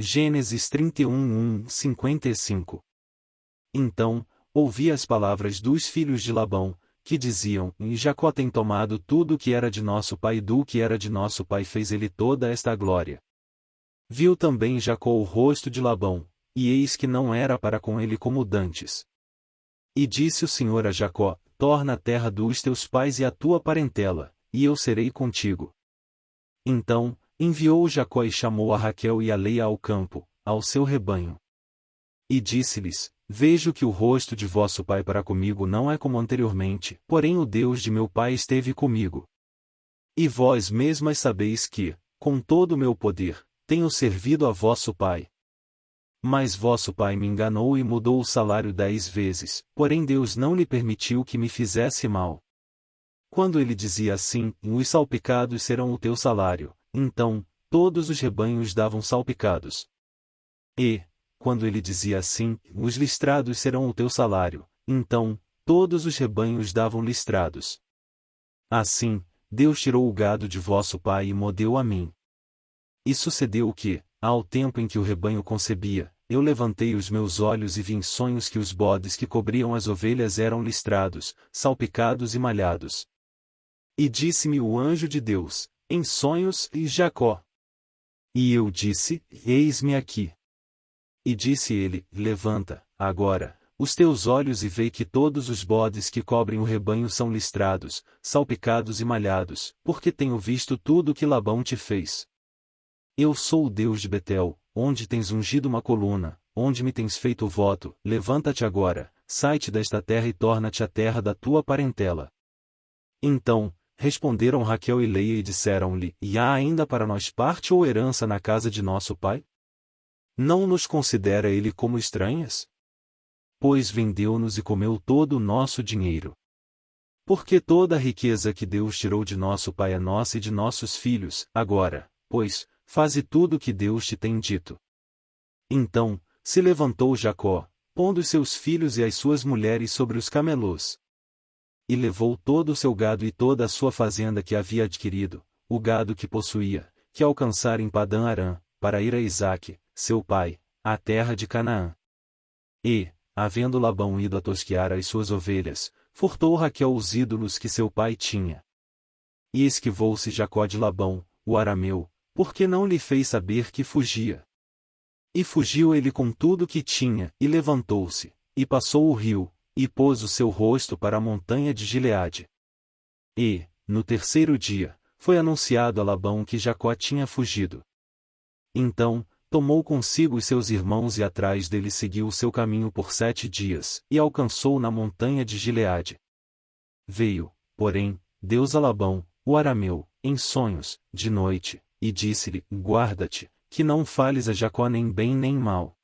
Gênesis 31:55. Então, ouvi as palavras dos filhos de Labão, que diziam: E Jacó tem tomado tudo o que era de nosso pai, e do que era de nosso pai fez ele toda esta glória. Viu também Jacó o rosto de Labão, e eis que não era para com ele como dantes. E disse o Senhor a Jacó: Torna a terra dos teus pais e a tua parentela, e eu serei contigo. Então, enviou Jacó e chamou a Raquel e a Leia ao campo, ao seu rebanho. E disse-lhes: Vejo que o rosto de vosso pai para comigo não é como anteriormente, porém o Deus de meu pai esteve comigo. E vós mesmas sabeis que, com todo o meu poder, tenho servido a vosso pai. Mas vosso pai me enganou e mudou o salário 10 vezes, porém Deus não lhe permitiu que me fizesse mal. Quando ele dizia assim: Os salpicados serão o teu salário, então, todos os rebanhos davam salpicados. E, quando ele dizia assim: Os listrados serão o teu salário, então, todos os rebanhos davam listrados. Assim, Deus tirou o gado de vosso pai e mo deu a mim. E sucedeu que, ao tempo em que o rebanho concebia, eu levantei os meus olhos e vi em sonhos que os bodes que cobriam as ovelhas eram listrados, salpicados e malhados. E disse-me o anjo de Deus, em sonhos: E Jacó? E eu disse: Eis-me aqui. E disse ele: Levanta, agora, os teus olhos e vê que todos os bodes que cobrem o rebanho são listrados, salpicados e malhados, porque tenho visto tudo o que Labão te fez. Eu sou o Deus de Betel, onde tens ungido uma coluna, onde me tens feito o voto. Levanta-te agora, sai-te desta terra e torna-te à terra da tua parentela. Então, responderam Raquel e Leia e disseram-lhe: E há ainda para nós parte ou herança na casa de nosso pai? Não nos considera ele como estranhas? Pois vendeu-nos e comeu todo o nosso dinheiro. Porque toda a riqueza que Deus tirou de nosso pai é nossa e de nossos filhos. Agora, pois, faze tudo o que Deus te tem dito. Então, se levantou Jacó, pondo seus filhos e as suas mulheres sobre os camelôs. E levou todo o seu gado e toda a sua fazenda que havia adquirido, o gado que possuía, que alcançara em Padã-Arã, para ir a Isaque, seu pai, à terra de Canaã. E, havendo Labão ido a tosquear as suas ovelhas, furtou Raquel os ídolos que seu pai tinha. E esquivou-se Jacó de Labão, o arameu, porque não lhe fez saber que fugia. E fugiu ele com tudo que tinha, e levantou-se, e passou o rio, e pôs o seu rosto para a montanha de Gileade. E, no terceiro dia, foi anunciado a Labão que Jacó tinha fugido. Então, tomou consigo os seus irmãos e atrás dele seguiu o seu caminho por 7 dias, e alcançou na montanha de Gileade. Veio, porém, Deus a Labão, o arameu, em sonhos, de noite, e disse-lhe: Guarda-te, que não fales a Jacó nem bem nem mal.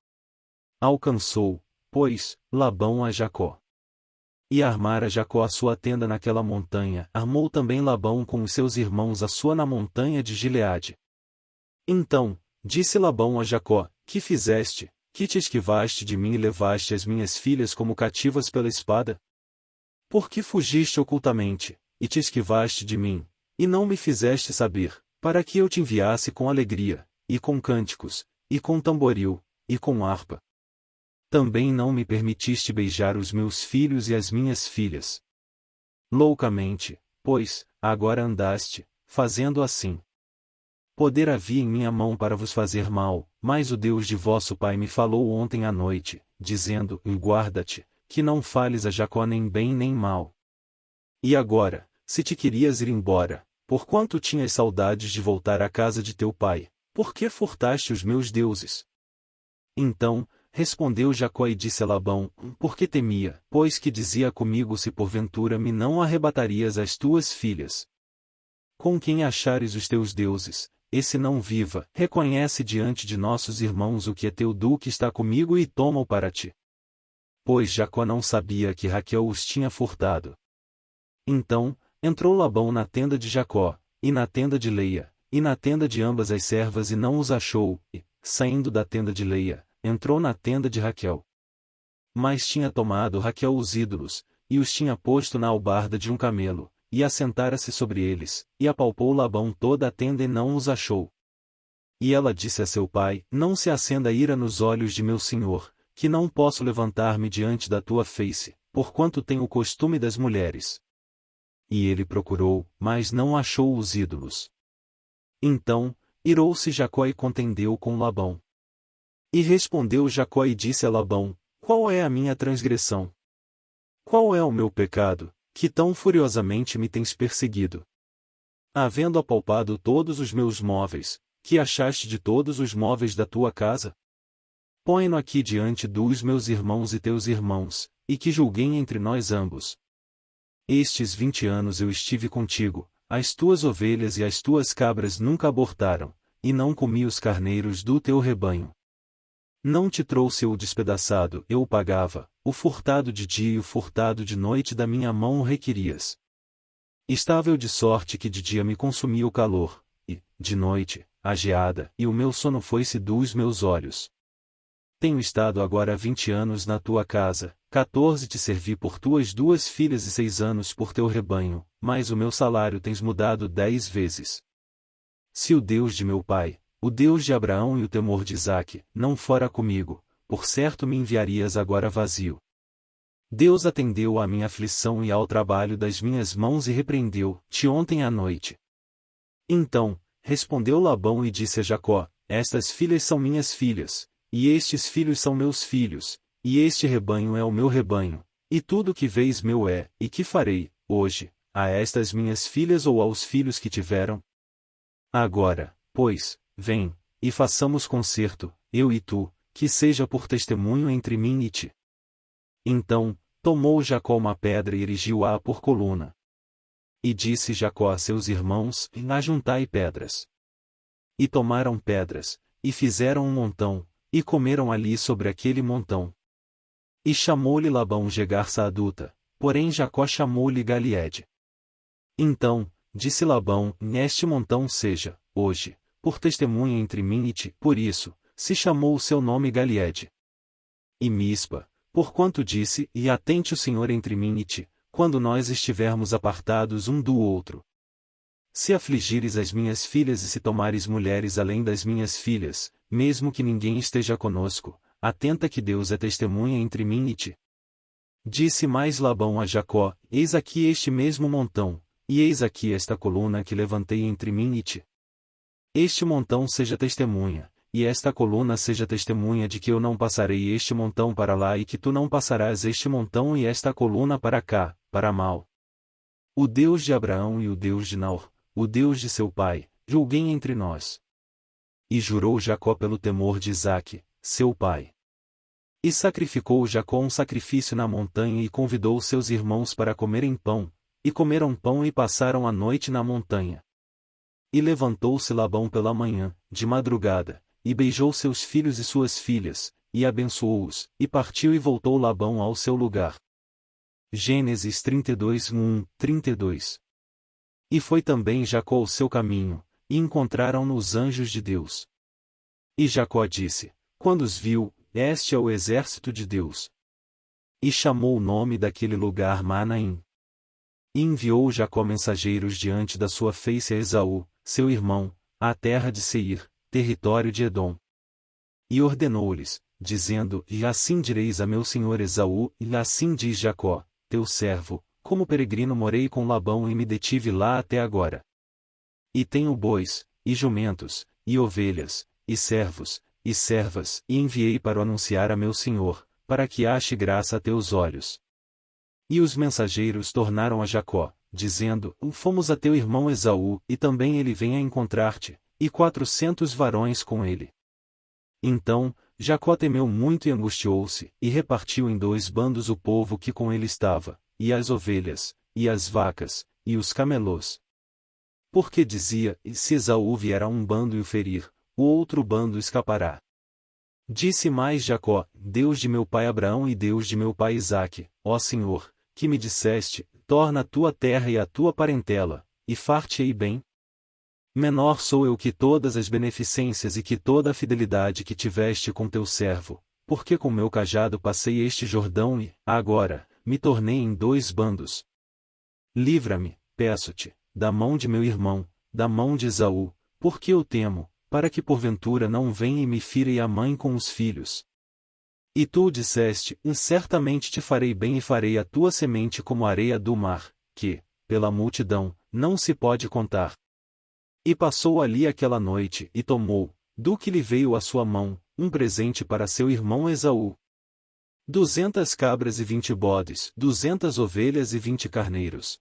Alcançou, pois, Labão a Jacó. E armara Jacó a sua tenda naquela montanha, armou também Labão com os seus irmãos a sua na montanha de Gileade. Então, disse Labão a Jacó: Que fizeste, que te esquivaste de mim e levaste as minhas filhas como cativas pela espada? Por que fugiste ocultamente, e te esquivaste de mim, e não me fizeste saber, para que eu te enviasse com alegria, e com cânticos, e com tamboril, e com harpa? Também não me permitiste beijar os meus filhos e as minhas filhas. Loucamente, pois, agora andaste, fazendo assim. Poder havia em minha mão para vos fazer mal, mas o Deus de vosso pai me falou ontem à noite, dizendo: Guarda-te, que não fales a Jacó nem bem nem mal. E agora, se te querias ir embora, porquanto tinhas saudades de voltar à casa de teu pai, por que furtaste os meus deuses? Então, respondeu Jacó e disse a Labão: Porque temia, pois que dizia comigo: Se porventura me não arrebatarias as tuas filhas. Com quem achares os teus deuses, esse não viva. Reconhece diante de nossos irmãos o que é teu que está comigo e toma-o para ti. Pois Jacó não sabia que Raquel os tinha furtado. Então, entrou Labão na tenda de Jacó, e na tenda de Leia, e na tenda de ambas as servas e não os achou, e, saindo da tenda de Leia, entrou na tenda de Raquel. Mas tinha tomado Raquel os ídolos, e os tinha posto na albarda de um camelo, e assentara-se sobre eles, e apalpou Labão toda a tenda e não os achou. E ela disse a seu pai: Não se acenda ira nos olhos de meu senhor, que não posso levantar-me diante da tua face, porquanto tenho o costume das mulheres. E ele procurou, mas não achou os ídolos. Então, irou-se Jacó e contendeu com Labão. E respondeu Jacó e disse a Labão: Qual é a minha transgressão? Qual é o meu pecado, que tão furiosamente me tens perseguido? Havendo apalpado todos os meus móveis, que achaste de todos os móveis da tua casa? Põe-no aqui diante dos meus irmãos e teus irmãos, e que julguem entre nós ambos. Estes 20 anos eu estive contigo, as tuas ovelhas e as tuas cabras nunca abortaram, e não comi os carneiros do teu rebanho. Não te trouxe o despedaçado, eu o pagava, o furtado de dia e o furtado de noite da minha mão o requerias. Estava eu de sorte que de dia me consumia o calor, e, de noite, a geada, e o meu sono foi-se dos meus olhos. Tenho estado agora 20 anos na tua casa, 14 te servi por tuas 2 filhas e 6 anos por teu rebanho, mas o meu salário tens mudado 10 vezes. Se o Deus de meu pai, o Deus de Abraão e o temor de Isaque, não fora comigo, por certo me enviarias agora vazio. Deus atendeu à minha aflição e ao trabalho das minhas mãos e repreendeu-te ontem à noite. Então, respondeu Labão e disse a Jacó: Estas filhas são minhas filhas, e estes filhos são meus filhos, e este rebanho é o meu rebanho, e tudo que vês meu é, e que farei, hoje, a estas minhas filhas ou aos filhos que tiveram? Agora, pois, vem, e façamos concerto, eu e tu, que seja por testemunho entre mim e ti. Então, tomou Jacó uma pedra e erigiu-a por coluna. E disse Jacó a seus irmãos: Ajuntai pedras. E tomaram pedras, e fizeram um montão, e comeram ali sobre aquele montão. E chamou-lhe Labão Jegar Saaduta, porém Jacó chamou-lhe Galiede. Então, disse Labão: Neste montão seja, hoje, por testemunha entre mim e ti, por isso, se chamou o seu nome Galiede. E Mispa, porquanto disse: E atente o Senhor entre mim e ti, quando nós estivermos apartados um do outro. Se afligires as minhas filhas e se tomares mulheres além das minhas filhas, mesmo que ninguém esteja conosco, atenta que Deus é testemunha entre mim e ti. Disse mais Labão a Jacó: Eis aqui este mesmo montão, e eis aqui esta coluna que levantei entre mim e ti. Este montão seja testemunha, e esta coluna seja testemunha de que eu não passarei este montão para lá e que tu não passarás este montão e esta coluna para cá, para mal. O Deus de Abraão e o Deus de Naor, o Deus de seu pai, julguem entre nós. E jurou Jacó pelo temor de Isaque, seu pai. E sacrificou Jacó um sacrifício na montanha e convidou seus irmãos para comerem pão, e comeram pão e passaram a noite na montanha. E levantou-se Labão pela manhã, de madrugada, e beijou seus filhos e suas filhas, e abençoou-os, e partiu e voltou Labão ao seu lugar. Gênesis 32, 32. E foi também Jacó o seu caminho, e encontraram-no os anjos de Deus. E Jacó disse, quando os viu: Este é o exército de Deus. E chamou o nome daquele lugar Manaim. E enviou Jacó mensageiros diante da sua face a Esaú, seu irmão, à terra de Seir, território de Edom. E ordenou-lhes, dizendo: E assim direis a meu senhor Esaú, e assim diz Jacó, teu servo, como peregrino morei com Labão e me detive lá até agora. E tenho bois, e jumentos, e ovelhas, e servos, e servas, e enviei para o anunciar a meu senhor, para que ache graça a teus olhos. E os mensageiros tornaram a Jacó, dizendo: Fomos a teu irmão Esaú, e também ele vem a encontrar-te, e 400 varões com ele. Então, Jacó temeu muito e angustiou-se, e repartiu em 2 bandos o povo que com ele estava, e as ovelhas, e as vacas, e os camelôs. Porque dizia: E se Esaú vier a um bando e o ferir, o outro bando escapará. Disse mais Jacó: Deus de meu pai Abraão e Deus de meu pai Isaque, ó Senhor, que me disseste: Torna a tua terra e a tua parentela, e far-te-ei bem. Menor sou eu que todas as beneficências e que toda a fidelidade que tiveste com teu servo, porque com meu cajado passei este Jordão e, agora, me tornei em 2 bandos. Livra-me, peço-te, da mão de meu irmão, da mão de Esaú, porque eu temo, para que porventura não venha e me fira a mãe com os filhos. E tu disseste, certamente te farei bem e farei a tua semente como a areia do mar, que, pela multidão, não se pode contar. E passou ali aquela noite, e tomou, do que lhe veio à sua mão, um presente para seu irmão Esaú. 200 cabras e 20 bodes, 200 ovelhas e 20 carneiros.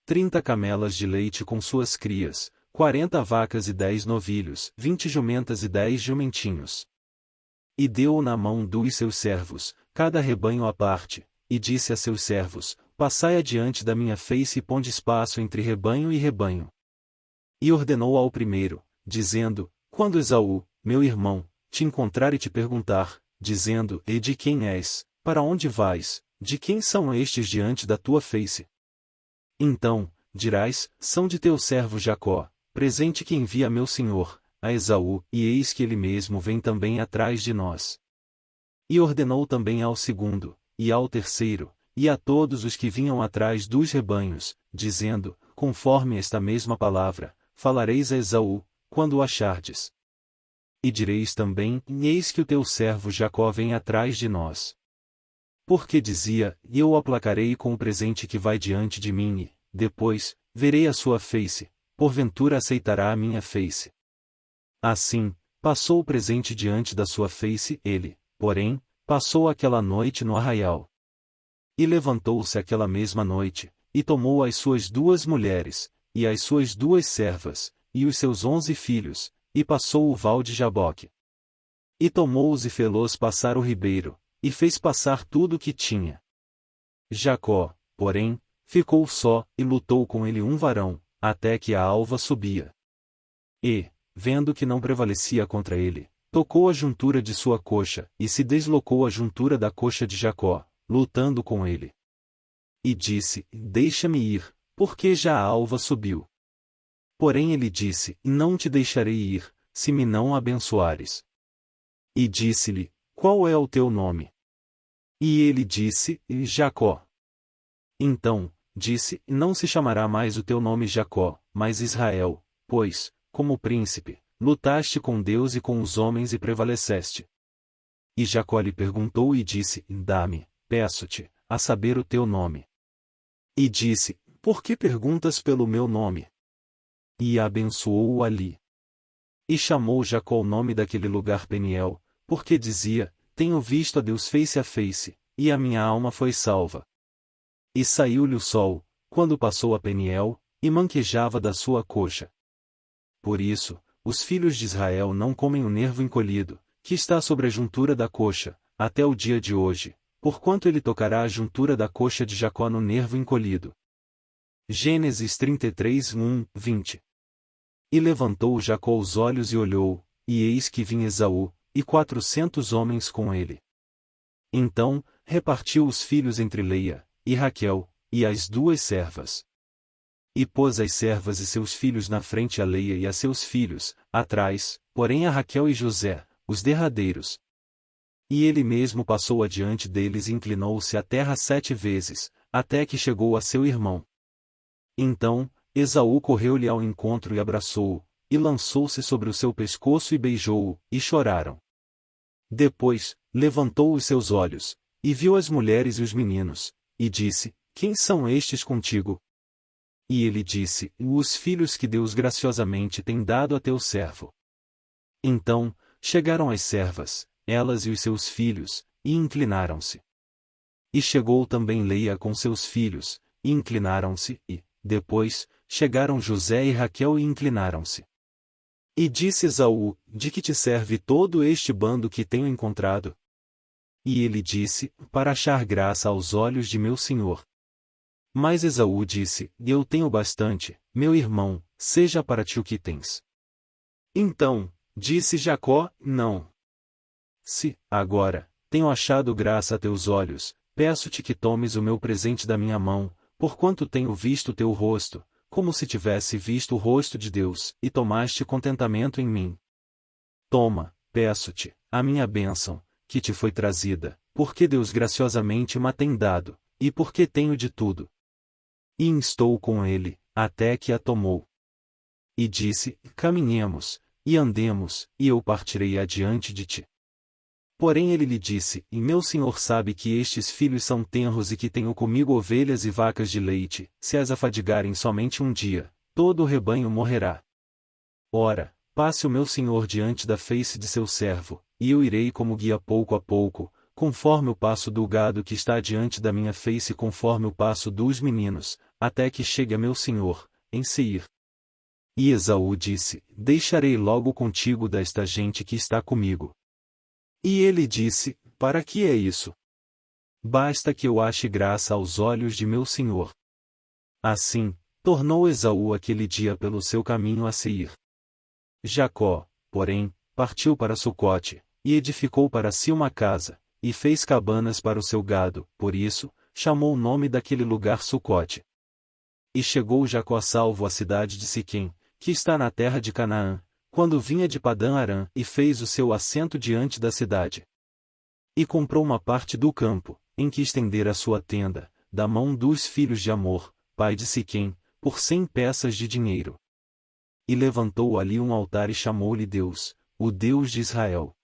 30 camelas de leite com suas crias, 40 vacas e 10 novilhos, 20 jumentas e 10 jumentinhos. E deu-o na mão dos seus servos, cada rebanho à parte, e disse a seus servos, passai adiante da minha face e ponde espaço entre rebanho e rebanho. E ordenou ao primeiro, dizendo, quando Esaú, meu irmão, te encontrar e te perguntar, dizendo, e de quem és, para onde vais, de quem são estes diante da tua face? Então, dirás, são de teu servo Jacó, presente que envia meu senhor, a Esaú, e eis que ele mesmo vem também atrás de nós. E ordenou também ao segundo, e ao terceiro, e a todos os que vinham atrás dos rebanhos, dizendo, conforme esta mesma palavra, falareis a Esaú, quando o achardes. E direis também, eis que o teu servo Jacó vem atrás de nós. Porque dizia, eu o aplacarei com o presente que vai diante de mim e, depois, verei a sua face, porventura aceitará a minha face. Assim, passou o presente diante da sua face, ele, porém, passou aquela noite no arraial. E levantou-se aquela mesma noite, e tomou as suas 2 mulheres, e as suas 2 servas, e os seus 11 filhos, e passou o val de Jaboque. E tomou-os e fê-los passar o ribeiro, e fez passar tudo o que tinha. Jacó, porém, ficou só, e lutou com ele um varão, até que a alva subia. E, vendo que não prevalecia contra ele, tocou a juntura de sua coxa, e se deslocou a juntura da coxa de Jacó, lutando com ele. E disse, deixa-me ir, porque já a alva subiu. Porém ele disse, não te deixarei ir, se me não abençoares. E disse-lhe, qual é o teu nome? E ele disse, Jacó. Então, disse, não se chamará mais o teu nome Jacó, mas Israel, pois, como príncipe, lutaste com Deus e com os homens e prevaleceste. E Jacó lhe perguntou e disse, dá-me, peço-te, a saber o teu nome. E disse, por que perguntas pelo meu nome? E abençoou-o ali. E chamou Jacó o nome daquele lugar Peniel, porque dizia, tenho visto a Deus face a face, e a minha alma foi salva. E saiu-lhe o sol, quando passou a Peniel, e manquejava da sua coxa. Por isso, os filhos de Israel não comem o nervo encolhido, que está sobre a juntura da coxa, até o dia de hoje, porquanto ele tocará a juntura da coxa de Jacó no nervo encolhido. Gênesis 33, 20. E levantou Jacó os olhos e olhou, e eis que vinha Esaú, e 400 homens com ele. Então, repartiu os filhos entre Leia, e Raquel, e as 2 servas. E pôs as servas e seus filhos na frente a Leia e a seus filhos, atrás, porém a Raquel e José, os derradeiros. E ele mesmo passou adiante deles e inclinou-se à terra 7 vezes, até que chegou a seu irmão. Então, Esaú correu-lhe ao encontro e abraçou-o, e lançou-se sobre o seu pescoço e beijou-o, e choraram. Depois, levantou os seus olhos, e viu as mulheres e os meninos, e disse, quem são estes contigo? E ele disse, os filhos que Deus graciosamente tem dado a teu servo. Então, chegaram as servas, elas e os seus filhos, e inclinaram-se. E chegou também Leia com seus filhos, e inclinaram-se, e, depois, chegaram José e Raquel e inclinaram-se. E disse Esaú, de que te serve todo este bando que tenho encontrado? E ele disse, para achar graça aos olhos de meu senhor. Mas Esaú disse, eu tenho bastante, meu irmão, seja para ti o que tens. Então, disse Jacó, não. Se, agora, tenho achado graça a teus olhos, peço-te que tomes o meu presente da minha mão, porquanto tenho visto teu rosto, como se tivesse visto o rosto de Deus, e tomaste contentamento em mim. Toma, peço-te, a minha bênção, que te foi trazida, porque Deus graciosamente ma tem dado, e porque tenho de tudo. E instou com ele, até que a tomou. E disse, caminhemos, e andemos, e eu partirei adiante de ti. Porém ele lhe disse, e meu senhor sabe que estes filhos são tenros e que tenho comigo ovelhas e vacas de leite, se as afadigarem somente um dia, todo o rebanho morrerá. Ora, passe o meu senhor diante da face de seu servo, e eu irei como guia pouco a pouco, conforme o passo do gado que está diante da minha face conforme o passo dos meninos, até que chegue a meu senhor, em Seir. E Esaú disse, deixarei logo contigo desta gente que está comigo. E ele disse, para que é isso? Basta que eu ache graça aos olhos de meu senhor. Assim, tornou Esaú aquele dia pelo seu caminho a Seir. Jacó, porém, partiu para Sucote, e edificou para si uma casa, e fez cabanas para o seu gado, por isso, chamou o nome daquele lugar Sucote. E chegou Jacó salvo à cidade de Siquém, que está na terra de Canaã, quando vinha de Padã-Arã, e fez o seu assento diante da cidade. E comprou uma parte do campo, em que estendera a sua tenda, da mão dos filhos de Amor, pai de Siquém, por 100 peças de dinheiro. E levantou ali um altar e chamou-lhe Deus, o Deus de Israel.